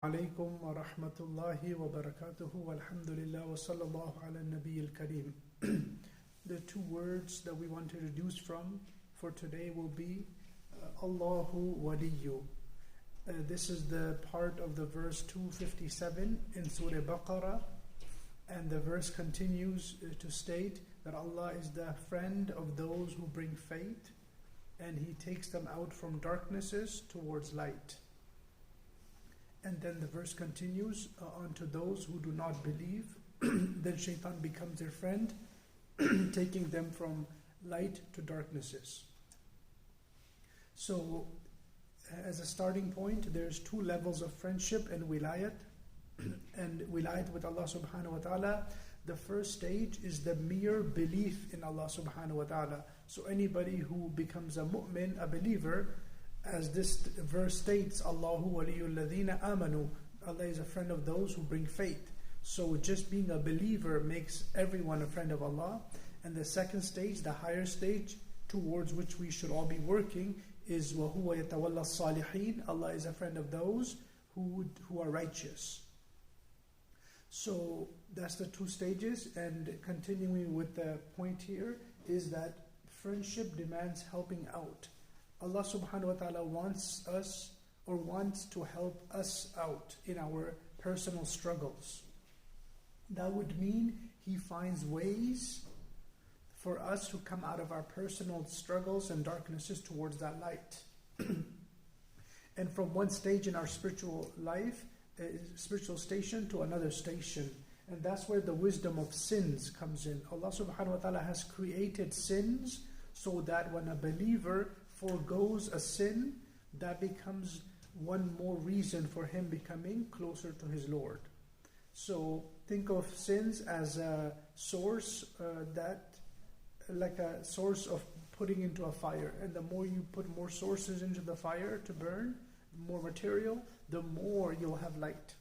عليكم ورحمة الله وبركاته والحمد لله وصلى الله على النبي الكريم. The two words that we want to reduce from for today will be Allahu Waliyu. This is the part of the verse 257 in Surah Baqarah, and the verse continues to state that Allah is the friend of those who bring faith, and He takes them out from darknesses towards light. And then the verse continues on to those who do not believe. Then shaitan becomes their friend, taking them from light to darknesses. So, as a starting point, there's two levels of friendship and wilayat. And wilayat with Allah subhanahu wa ta'ala, the first stage is the mere belief in Allah subhanahu wa ta'ala. So anybody who becomes a mu'min, a believer, as this verse states, Allahu waliyul ladhina amanu, Allah is a friend of those who bring faith. So just being a believer makes everyone a friend of Allah. And the second stage, the higher stage, towards which we should all be working, is وَهُوَ يَتَوَلَّى الصَّالِحِينَ. Allah is a friend of those who are righteous. So that's the two stages. And continuing with the point here is that friendship demands helping out. Allah subhanahu wa ta'ala wants us, or wants to help us out in our personal struggles. That would mean He finds ways for us to come out of our personal struggles and darknesses towards that light. And from one stage in our spiritual life, spiritual station, to another station. And that's where the wisdom of sins comes in. Allah subhanahu wa ta'ala has created sins so that when a believer forgoes a sin, that becomes one more reason for him becoming closer to his Lord. So think of sins as a source like a source of putting into a fire. And the more you put more sources into the fire to burn, more material, the more you'll have light.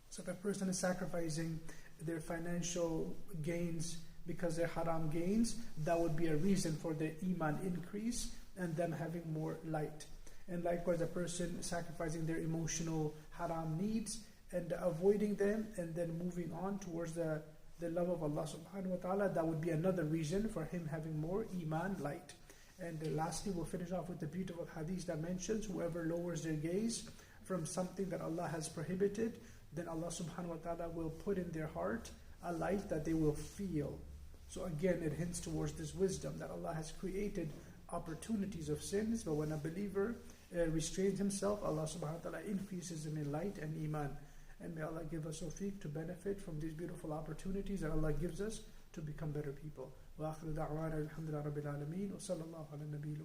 So if a person is sacrificing their financial gains because they're haram gains, that would be a reason for their iman increase and them having more light. And likewise, a person sacrificing their emotional haram needs and avoiding them and then moving on towards the love of Allah subhanahu wa ta'ala, that would be another reason for him having more iman, light. And lastly, we'll finish off with the beautiful hadith that mentions whoever lowers their gaze from something that Allah has prohibited, then Allah subhanahu wa ta'ala will put in their heart a light that they will feel. So again, it hints towards this wisdom that Allah has created opportunities of sins, but when a believer restrains himself, Allah subhanahu wa ta'ala increases him in light and iman. And may Allah give us tawfiq to benefit from these beautiful opportunities that Allah gives us to become better people. Wa akhiru da'wana alhamdulillahi rabbil alameen wa sallallahu ala nabiyil